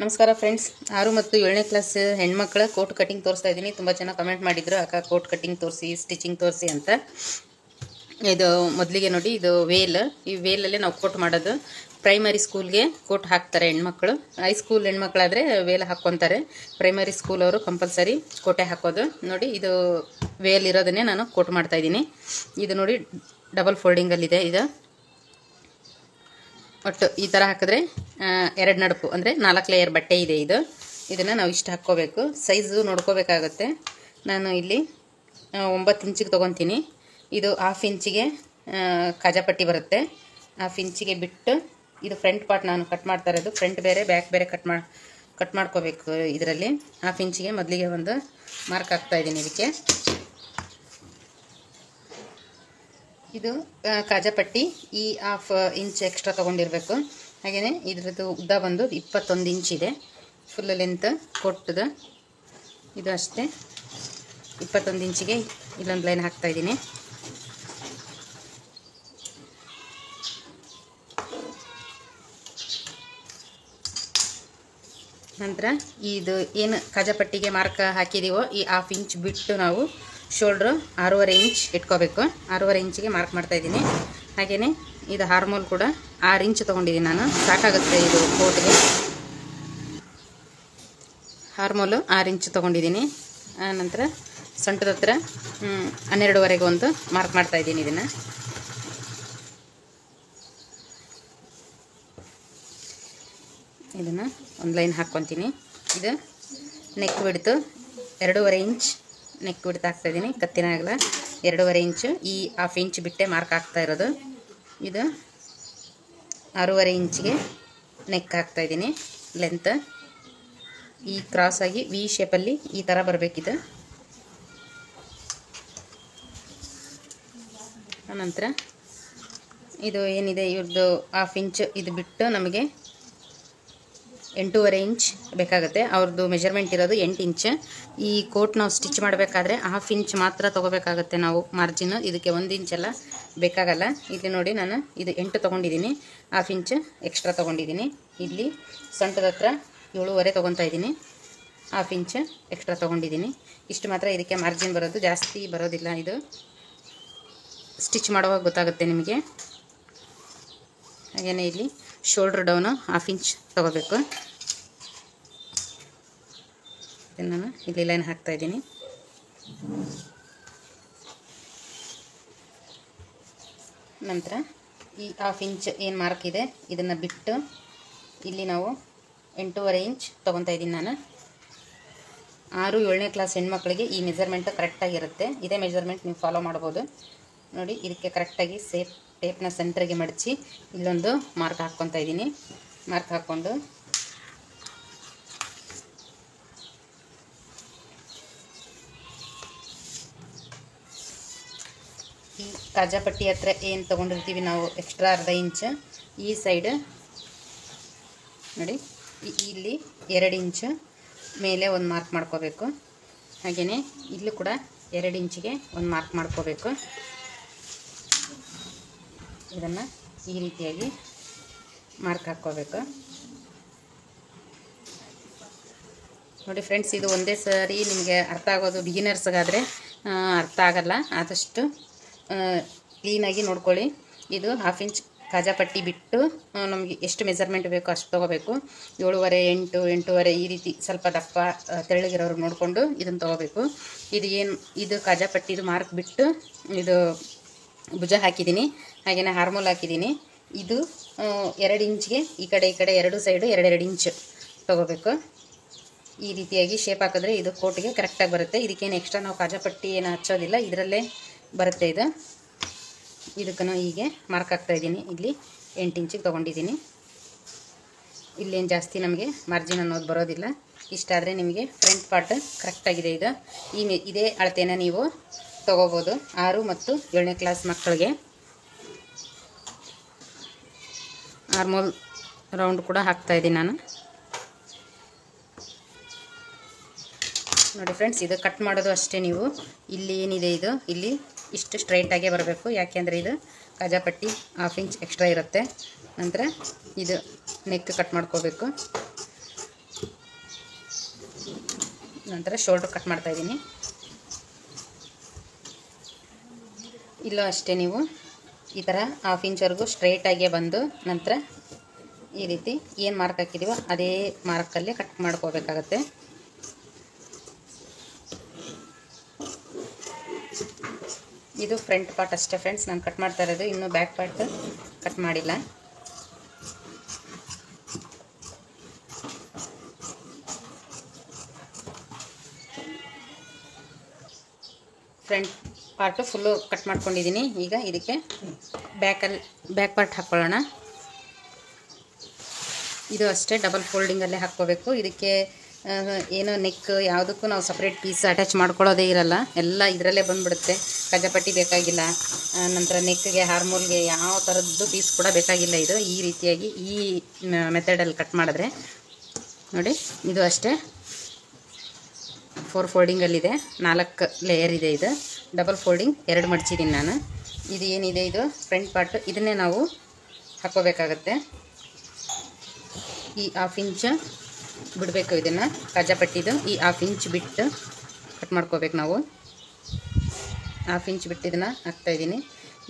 ನಮಸ್ಕಾರ ಫ್ರೆಂಡ್ಸ್, 6 ಮತ್ತು 7ನೇ ಕ್ಲಾಸ್ ಹೆಣ್ಮಕ್ಳ ಕೋಟ್ ಕಟಿಂಗ್ ತೋರಿಸ್ತಾ ಇದ್ದೀನಿ. ತುಂಬ ಜನ ಕಮೆಂಟ್ ಮಾಡಿದ್ರು, ಅಕ್ಕ ಕೋಟ್ ಕಟಿಂಗ್ ತೋರಿಸಿ, ಸ್ಟಿಚಿಂಗ್ ತೋರಿಸಿ ಅಂತ. ಇದು ಮೊದಲಿಗೆ ನೋಡಿ, ಇದು ವೇಲ್. ಈ ವೇಲಲ್ಲೇ ನಾವು ಕೋಟ್ ಮಾಡೋದು. ಪ್ರೈಮರಿ ಸ್ಕೂಲ್ಗೆ ಕೋಟ್ ಹಾಕ್ತಾರೆ ಹೆಣ್ಮಕ್ಳು. ಹೈಸ್ಕೂಲ್ ಹೆಣ್ಮಕ್ಳಾದರೆ ವೇಲ್ ಹಾಕ್ಕೊತಾರೆ. ಪ್ರೈಮರಿ ಸ್ಕೂಲ್ ಅವರು ಕಂಪಲ್ಸರಿ ಕೋಟೆ ಹಾಕೋದು. ನೋಡಿ, ಇದು ವೇಲ್ ಇರೋದನ್ನೇ ನಾನು ಕೋಟ್ ಮಾಡ್ತಾ ಇದ್ದೀನಿ. ಇದು ನೋಡಿ, ಡಬಲ್ ಫೋಲ್ಡಿಂಗಲ್ಲಿದೆ. ಇದು ಒಟ್ಟು ಈ ಥರ ಹಾಕಿದ್ರೆ 2 ನಡುಕು ಅಂದರೆ 4 ಲೇಯರ್ ಬಟ್ಟೆ ಇದೆ. ಇದನ್ನು ನಾವು ಇಷ್ಟು ಹಾಕ್ಕೋಬೇಕು. ಸೈಜು ನೋಡ್ಕೋಬೇಕಾಗುತ್ತೆ. ನಾನು ಇಲ್ಲಿ 9 ಇಂಚಿಗೆ ತೊಗೊತೀನಿ. ಇದು 1/2 ಇಂಚಿಗೆ ಕಾಜಾಪಟ್ಟಿ ಬರುತ್ತೆ. 1/2 ಇಂಚಿಗೆ ಬಿಟ್ಟು ಇದು ಫ್ರಂಟ್ ಪಾರ್ಟ್ ನಾನು ಕಟ್ ಮಾಡ್ತಾ ಇರೋದು. ಫ್ರಂಟ್ ಬೇರೆ ಬ್ಯಾಕ್ ಬೇರೆ ಕಟ್ ಮಾಡ್ಕೋಬೇಕು. ಇದರಲ್ಲಿ 1/2 ಇಂಚಿಗೆ ಮೊದಲಿಗೆ ಒಂದು ಮಾರ್ಕ್ ಹಾಕ್ತಾ ಇದ್ದೀನಿ. ಇದಕ್ಕೆ ಇದು ಕಾಜಾಪಟ್ಟಿ ಈ 1/2 ಇಂಚ್ ಎಕ್ಸ್ಟ್ರಾ ತೊಗೊಂಡಿರಬೇಕು. ಹಾಗೆಯೇ ಇದ್ರದ್ದು ಉದ್ದ ಬಂದು 21 ಇಂಚ್ ಇದೆ. ಫುಲ್ ಲೆಂತ್ ಕೊಟ್ಟದು ಇದು ಅಷ್ಟೇ. 21 ಇಂಚಿಗೆ ಇಲ್ಲೊಂದು ಲೈನ್ ಹಾಕ್ತಾ ಇದ್ದೀನಿ. ನಂತರ ಇದು ಏನು ಕಾಜಾಪಟ್ಟಿಗೆ ಮಾರ್ಕ್ ಹಾಕಿದ್ದೀವೋ ಈ 1/2 ಇಂಚ್ ಬಿಟ್ಟು ನಾವು ಶೋಲ್ಡ್ರು 6.5 ಇಂಚ್ ಇಟ್ಕೋಬೇಕು. 6.5 ಇಂಚಿಗೆ ಮಾರ್ಕ್ ಮಾಡ್ತಾ ಇದ್ದೀನಿ. ಹಾಗೆಯೇ ಇದು ಹಾರ್ಮೋಲ್ ಕೂಡ 6 ಇಂಚ್ ತೊಗೊಂಡಿದ್ದೀನಿ ನಾನು. ಸಾಕಾಗುತ್ತೆ ಇದು ಕೋಟ್ಗೆ. ಹಾರ್ಮೋಲು 6 ಇಂಚ್ ತೊಗೊಂಡಿದ್ದೀನಿ. ನಂತರ ಸೊಂಟದ ಹತ್ರ 12ವರೆಗೆ ಒಂದು ಮಾರ್ಕ್ ಮಾಡ್ತಾ ಇದ್ದೀನಿ. ಇದನ್ನು ಒಂದು ಲೈನ್ ಹಾಕ್ಕೊತೀನಿ. ಇದು ನೆಕ್ ಬಿಡ್ತು 2.5 ಇಂಚ್ ನೆಕ್ ಬಿಡ್ತಾ ಹಾಕ್ತಾಯಿದ್ದೀನಿ. ಕತ್ತಿನ ಅಗಲ 2.5 ಇಂಚು. ಈ 1/2 ಇಂಚ್ ಬಿಟ್ಟೆ ಮಾರ್ಕ್ ಹಾಕ್ತಾ ಇರೋದು. ಇದು 6.5 ಇಂಚಿಗೆ ನೆಕ್ ಹಾಕ್ತಾಯಿದ್ದೀನಿ. ಲೆಂತ್ ಈ ಕ್ರಾಸಾಗಿ ವಿ ಶೇಪಲ್ಲಿ ಈ ಥರ ಬರಬೇಕಿದು. ಆನಂತರ ಇದು ಏನಿದೆ ಇವ್ರದ್ದು 1/2 ಇಂಚ್ ಇದು ಬಿಟ್ಟು ನಮಗೆ 8.5 ಇಂಚ್ ಬೇಕಾಗುತ್ತೆ. ಅವ್ರದ್ದು ಮೆಜರ್ಮೆಂಟ್ ಇರೋದು 8 ಇಂಚ್. ಈ ಕೋಟ್ ನಾವು ಸ್ಟಿಚ್ ಮಾಡಬೇಕಾದ್ರೆ 1/2 ಇಂಚ್ ಮಾತ್ರ ತೊಗೋಬೇಕಾಗುತ್ತೆ ನಾವು ಮಾರ್ಜಿನ್. ಇದಕ್ಕೆ 1 ಇಂಚೆಲ್ಲ ಬೇಕಾಗಲ್ಲ. ಇಲ್ಲಿ ನೋಡಿ, ನಾನು ಇದು 8 ತೊಗೊಂಡಿದ್ದೀನಿ. 1/2 ಇಂಚ್ ಎಕ್ಸ್ಟ್ರಾ ತೊಗೊಂಡಿದ್ದೀನಿ. ಇಲ್ಲಿ ಸೊಂಟದ ಹತ್ರ 7.5 ತೊಗೊತಾ ಇದ್ದೀನಿ. 1/2 ಇಂಚ್ ಎಕ್ಸ್ಟ್ರಾ ತೊಗೊಂಡಿದ್ದೀನಿ. ಇಷ್ಟು ಮಾತ್ರ ಇದಕ್ಕೆ ಮಾರ್ಜಿನ್ ಬರೋದು, ಜಾಸ್ತಿ ಬರೋದಿಲ್ಲ. ಇದು ಸ್ಟಿಚ್ ಮಾಡುವಾಗ ಗೊತ್ತಾಗುತ್ತೆ ನಿಮಗೆ. ಹಾಗೆಯೇ ಇಲ್ಲಿ ಶೋಲ್ಡ್ರ್ ಡೌನು 1/2 ಇಂಚ್ ತೊಗೋಬೇಕು. ಇದನ್ನು ನಾನು ಇಲ್ಲಿ ಲೈನ್ ಹಾಕ್ತಾ ಇದ್ದೀನಿ. ನಂತರ ಈ 1/2 ಇಂಚ್ ಏನು ಮಾರ್ಕ್ ಇದೆ ಇದನ್ನು ಬಿಟ್ಟು ಇಲ್ಲಿ ನಾವು 8.5 ಇಂಚ್ ತೊಗೊತಾ ಇದ್ದೀನಿ ನಾನು. 6, 7ನೇ ಕ್ಲಾಸ್ ಹೆಣ್ಮಕ್ಳಿಗೆ ಈ ಮೆಜರ್ಮೆಂಟ್ ಕರೆಕ್ಟಾಗಿರುತ್ತೆ. ಇದೇ ಮೆಜರ್ಮೆಂಟ್ ನೀವು ಫಾಲೋ ಮಾಡ್ಬೋದು. ನೋಡಿ, ಇದಕ್ಕೆ ಕರೆಕ್ಟಾಗಿ ಟೇಪ್ನ ಸೆಂಟ್ರಿಗೆ ಮಡಚಿ ಇಲ್ಲೊಂದು ಮಾರ್ಕ್ ಹಾಕ್ಕೊತಾ ಇದ್ದೀನಿ. ಮಾರ್ಕ್ ಹಾಕ್ಕೊಂಡು ಈ ಕಾಜಾಪಟ್ಟಿ ಹತ್ರ ಏನು ತೊಗೊಂಡಿರ್ತೀವಿ ನಾವು ಎಕ್ಸ್ಟ್ರಾ 1/2 ಇಂಚ್, ಈ ಸೈಡ್ ನೋಡಿ ಇಲ್ಲಿ 2 ಇಂಚ್ ಮೇಲೆ ಒಂದು ಮಾರ್ಕ್ ಮಾಡ್ಕೋಬೇಕು. ಹಾಗೆಯೇ ಇಲ್ಲೂ ಕೂಡ 2 ಇಂಚಿಗೆ ಒಂದು ಮಾರ್ಕ್ ಮಾಡ್ಕೋಬೇಕು. ಇದನ್ನು ಈ ರೀತಿಯಾಗಿ ಮಾರ್ಕ್ ಹಾಕ್ಕೋಬೇಕು. ನೋಡಿ ಫ್ರೆಂಡ್ಸ್, ಇದು ಒಂದೇ ಸಾರಿ ನಿಮಗೆ ಅರ್ಥ ಆಗೋದು. ಬಿಗಿನರ್ಸ್ಗಾದರೆ ಅರ್ಥ ಆಗಲ್ಲ. ಆದಷ್ಟು ಕ್ಲೀನಾಗಿ ನೋಡ್ಕೊಳ್ಳಿ. ಇದು 1/2 ಇಂಚ್ ಕಾಜಾಪಟ್ಟಿ ಬಿಟ್ಟು ನಮಗೆ ಎಷ್ಟು ಮೆಜರ್ಮೆಂಟ್ ಬೇಕೋ ಅಷ್ಟು ತೊಗೋಬೇಕು. 7.5, 8, 8.5 ಈ ರೀತಿ ಸ್ವಲ್ಪ ದಪ್ಪ ತೆಳ್ಳಗಿರೋರು ನೋಡಿಕೊಂಡು ಇದನ್ನು ತೊಗೋಬೇಕು. ಇದು ಕಾಜಾಪಟ್ಟಿದು ಮಾರ್ಕ್ ಬಿಟ್ಟು ಇದು ಭುಜ ಹಾಕಿದ್ದೀನಿ. ಹಾಗೆಯೇ ಹಾರ್ಮೋಲ್ ಹಾಕಿದ್ದೀನಿ. ಇದು 2 ಇಂಚ್ಗೆ ಈ ಕಡೆ 2 ಸೈಡು 2 ಇಂಚ್ ತೊಗೋಬೇಕು. ಈ ರೀತಿಯಾಗಿ ಶೇಪ್ ಹಾಕಿದ್ರೆ ಇದು ಕೋಟಿಗೆ ಕರೆಕ್ಟಾಗಿ ಬರುತ್ತೆ. ಇದಕ್ಕೇನು ಎಕ್ಸ್ಟ್ರಾ ನಾವು ಕಾಜಾಪಟ್ಟಿ ಏನು ಹಚ್ಚೋದಿಲ್ಲ, ಇದರಲ್ಲೇ ಬರುತ್ತೆ. ಇದಕ್ಕೂ ಹೀಗೆ ಮಾರ್ಕ್ ಹಾಕ್ತಾಯಿದ್ದೀನಿ. ಇಲ್ಲಿ 8 ಇಂಚಿಗೆ ತೊಗೊಂಡಿದ್ದೀನಿ. ಇಲ್ಲೇನು ಜಾಸ್ತಿ ನಮಗೆ ಮಾರ್ಜಿನ್ ಅನ್ನೋದು ಬರೋದಿಲ್ಲ. ಇಷ್ಟಾದರೆ ನಿಮಗೆ ಫ್ರಂಟ್ ಪಾರ್ಟ್ ಕರೆಕ್ಟಾಗಿದೆ. ಇದೇ ಅಳತೆನ ನೀವು ತೊಗೋಬೋದು 6 ಮತ್ತು 7ನೇ ಕ್ಲಾಸ್ ಮಕ್ಕಳಿಗೆ. ಹಾರ್ಮೋಲ್ ರೌಂಡ್ ಕೂಡ ಹಾಕ್ತಾಯಿದ್ದೀನಿ ನಾನು. ನೋಡಿ ಫ್ರೆಂಡ್ಸ್, ಇದು ಕಟ್ ಮಾಡೋದು ಅಷ್ಟೇ. ನೀವು ಇಲ್ಲಿ ಏನಿದೆ ಇಲ್ಲಿ ಇಷ್ಟು ಸ್ಟ್ರೈಟಾಗೇ ಬರಬೇಕು. ಯಾಕೆಂದರೆ ಇದು ಕಾಜಾಪಟ್ಟಿ 1/2 ಇಂಚ್ ಎಕ್ಸ್ಟ್ರಾ ಇರುತ್ತೆ. ನಂತರ ಇದು ನೆಕ್ ಕಟ್ ಮಾಡ್ಕೋಬೇಕು. ನಂತರ ಶೋಲ್ಡ್ರ್ ಕಟ್ ಮಾಡ್ತಾಯಿದ್ದೀನಿ. ಇಲ್ಲೂ ಅಷ್ಟೇ ನೀವು ಈ ಥರ 1/2 ಇಂಚ್ವರೆಗೂ ಸ್ಟ್ರೈಟಾಗೇ ಬಂದು ನಂತರ ಈ ರೀತಿ ಏನು ಮಾರ್ಕ್ ಹಾಕಿದ್ದೀವೋ ಅದೇ ಮಾರ್ಕಲ್ಲೇ ಕಟ್ ಮಾಡ್ಕೋಬೇಕಾಗತ್ತೆ. ಇದು ಫ್ರಂಟ್ ಪಾರ್ಟ್ ಅಷ್ಟೇ ಫ್ರೆಂಡ್ಸ್ ನಾನು ಕಟ್ ಮಾಡ್ತಾ ಇರೋದು, ಇನ್ನೂ ಬ್ಯಾಕ್ ಪಾರ್ಟ್ ಕಟ್ ಮಾಡಿಲ್ಲ. ಫ್ರಂಟ್ ಪಾರ್ಟು ಫುಲ್ಲು ಕಟ್ ಮಾಡ್ಕೊಂಡಿದ್ದೀನಿ. ಈಗ ಇದಕ್ಕೆ ಬ್ಯಾಕ್ ಪಾರ್ಟ್ ಹಾಕ್ಕೊಳ್ಳೋಣ. ಇದು ಅಷ್ಟೇ ಡಬಲ್ ಫೋಲ್ಡಿಂಗಲ್ಲೇ ಹಾಕ್ಕೋಬೇಕು. ಇದಕ್ಕೆ ಏನೋ ನೆಕ್ ಯಾವುದಕ್ಕೂ ನಾವು ಸಪ್ರೇಟ್ ಪೀಸ್ ಅಟ್ಯಾಚ್ ಮಾಡ್ಕೊಳ್ಳೋದೇ ಇರಲ್ಲ, ಎಲ್ಲ ಇದರಲ್ಲೇ ಬಂದುಬಿಡುತ್ತೆ. ಕಜಾಪಟ್ಟಿ ಬೇಕಾಗಿಲ್ಲ, ನಂತರ ನೆಕ್ಗೆ ಹಾರ್ಮೋಲ್ಗೆ ಯಾವ ಥರದ್ದು ಪೀಸ್ ಕೂಡ ಬೇಕಾಗಿಲ್ಲ. ಇದು ಈ ರೀತಿಯಾಗಿ ಈ ಮೆಥಡಲ್ಲಿ ಕಟ್ ಮಾಡಿದ್ರೆ ನೋಡಿ, ಇದು ಅಷ್ಟೇ 4 ಫೋಲ್ಡಿಂಗಲ್ಲಿದೆ, 4 ಲೇಯರ್ ಇದೆ. ಇದು ಡಬಲ್ ಫೋಲ್ಡಿಂಗ್ 2 ಮಡ್ಚಿದ್ದೀನಿ ನಾನು. ಇದು ಏನಿದೆ ಇದು ಫ್ರಂಟ್ ಪಾರ್ಟ್, ಇದನ್ನೇ ನಾವು ಹಾಕ್ಕೋಬೇಕಾಗತ್ತೆ. ಈ 1/2 ಇಂಚ್ ಬಿಡಬೇಕು, ಇದನ್ನು ಕಜಾಪಟ್ಟಿದು ಈ 1/2 ಇಂಚ್ ಬಿಟ್ಟು ಕಟ್ ಮಾಡ್ಕೋಬೇಕು ನಾವು. 1/2 ಇಂಚ್ ಬಿಟ್ಟು ಇದನ್ನು ಹಾಕ್ತಾಯಿದ್ದೀನಿ.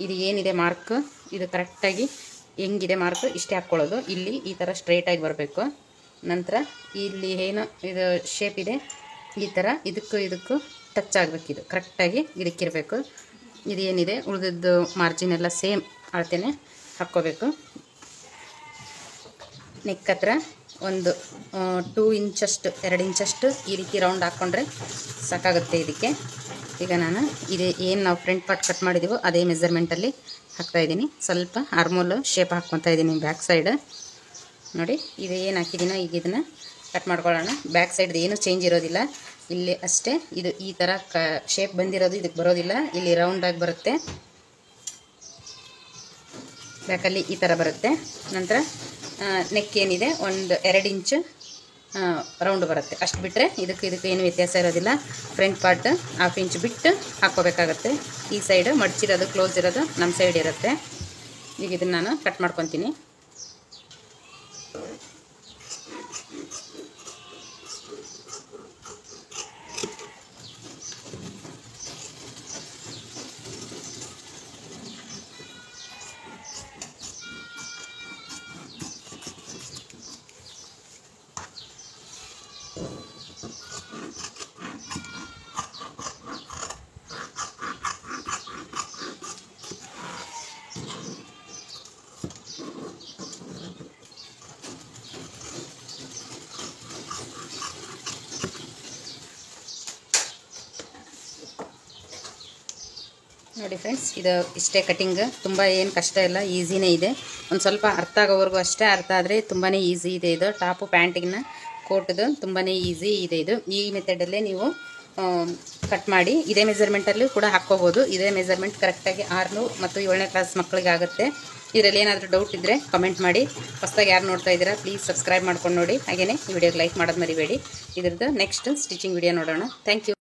ಇದು ಏನಿದೆ ಮಾರ್ಕ್, ಇದು ಕರೆಕ್ಟಾಗಿ ಹೆಂಗಿದೆ ಮಾರ್ಕ್ ಇಷ್ಟೇ ಹಾಕ್ಕೊಳ್ಳೋದು. ಇಲ್ಲಿ ಈ ಥರ ಸ್ಟ್ರೈಟಾಗಿ ಬರಬೇಕು. ನಂತರ ಇಲ್ಲಿ ಏನು ಇದು ಶೇಪ್ ಇದೆ ಈ ಥರ ಇದಕ್ಕೂ ಟಚ್ ಆಗಬೇಕು. ಇದು ಕರೆಕ್ಟಾಗಿ ಇದಕ್ಕಿರಬೇಕು. ಇದು ಏನಿದೆ ಉಳಿದದ್ದು ಮಾರ್ಜಿನ್ ಎಲ್ಲ ಸೇಮ್ ಅಳತೆನೇ ಹಾಕ್ಕೋಬೇಕು. ನೆಕ್ ಹತ್ರ ಒಂದು 2 ಇಂಚಷ್ಟು 2 ಇಂಚಷ್ಟು ಈ ರೀತಿ ರೌಂಡ್ ಹಾಕ್ಕೊಂಡ್ರೆ ಸಾಕಾಗುತ್ತೆ ಇದಕ್ಕೆ. ಈಗ ನಾನು ಏನು ನಾವು ಫ್ರಂಟ್ ಪಾರ್ಟ್ ಕಟ್ ಮಾಡಿದ್ದೀವೋ ಅದೇ ಮೆಜರ್ಮೆಂಟಲ್ಲಿ ಹಾಕ್ತಾಯಿದ್ದೀನಿ. ಸ್ವಲ್ಪ ಆರ್ಮೋಲ್ ಶೇಪ್ ಹಾಕ್ಕೊತಾ ಇದ್ದೀನಿ ಬ್ಯಾಕ್ ಸೈಡ್. ನೋಡಿ ಇದು ಏನು ಹಾಕಿದ್ದೀನೋ ಈಗ ಇದನ್ನು ಕಟ್ ಮಾಡ್ಕೊಳ್ಳೋಣ. ಬ್ಯಾಕ್ ಸೈಡ್ದು ಏನೂ ಚೇಂಜ್ ಇರೋದಿಲ್ಲ, ಇಲ್ಲಿ ಅಷ್ಟೇ. ಇದು ಈ ಥರ ಶೇಪ್ ಬಂದಿರೋದು ಇದಕ್ಕೆ ಬರೋದಿಲ್ಲ, ಇಲ್ಲಿ ರೌಂಡಾಗಿ ಬರುತ್ತೆ. ಬ್ಯಾಕಲ್ಲಿ ಈ ಥರ ಬರುತ್ತೆ. ನಂತರ ನೆಕ್ ಏನಿದೆ ಒಂದು 2 ಇಂಚ್ ರೌಂಡ್ ಬರುತ್ತೆ, ಅಷ್ಟು ಬಿಟ್ಟರೆ ಇದಕ್ಕೆ ಏನು ವ್ಯತ್ಯಾಸ ಇರೋದಿಲ್ಲ. ಫ್ರಂಟ್ ಪಾರ್ಟ್ 1/2 ಇಂಚ್ ಬಿಟ್ಟು ಹಾಕ್ಕೋಬೇಕಾಗತ್ತೆ. ಈ ಸೈಡ್ ಮಡ್ಚಿರೋದು ಕ್ಲೋಸ್ ಇರೋದು ನಮ್ಮ ಸೈಡ್ ಇರುತ್ತೆ. ಈಗ ಇದನ್ನು ನಾನು ಕಟ್ ಮಾಡ್ಕೊತೀನಿ. ನೋಡಿ ಫ್ರೆಂಡ್ಸ್, ಇದು ಇಷ್ಟೇ ಕಟಿಂಗ್, ತುಂಬ ಏನು ಕಷ್ಟ ಇಲ್ಲ, ಈಸಿನೇ ಇದೆ. ಒಂದು ಸ್ವಲ್ಪ ಅರ್ಥ ಆಗೋವರೆಗೂ ಅಷ್ಟೇ, ಅರ್ಥ ಆದರೆ ತುಂಬಾ ಈಸಿ ಇದೆ. ಇದು ಟಾಪು ಪ್ಯಾಂಟಿಗಿನ ಕೋಟ್ದು ತುಂಬಾ ಈಸಿ ಇದೆ. ಇದು ಈ ಮೆಥಡಲ್ಲೇ ನೀವು ಕಟ್ ಮಾಡಿ ಇದೇ ಮೆಜರ್ಮೆಂಟಲ್ಲೂ ಕೂಡ ಹಾಕ್ಕೋಬೋದು. ಇದೇ ಮೆಜರ್ಮೆಂಟ್ ಕರೆಕ್ಟಾಗಿ 6 ಮತ್ತು 7ನೇ ಕ್ಲಾಸ್ ಮಕ್ಕಳಿಗೆ ಆಗುತ್ತೆ. ಇದರಲ್ಲಿ ಏನಾದರೂ ಡೌಟ್ ಇದ್ದರೆ ಕಮೆಂಟ್ ಮಾಡಿ. ಹೊಸದಾಗಿ ಯಾರು ನೋಡ್ತಾ ಇದ್ದೀರಾ ಪ್ಲೀಸ್ ಸಬ್ಸ್ಕ್ರೈಬ್ ಮಾಡ್ಕೊಂಡು ನೋಡಿ. ಹಾಗೆಯೇ ಈ ವಿಡಿಯೋಗೆ ಲೈಕ್ ಮಾಡೋದು ಮರಿಬೇಡಿ. ಇದ್ರದ್ದು ನೆಕ್ಸ್ಟ್ ಸ್ಟಿಚಿಂಗ್ ವಿಡಿಯೋ ನೋಡೋಣ. Thank you.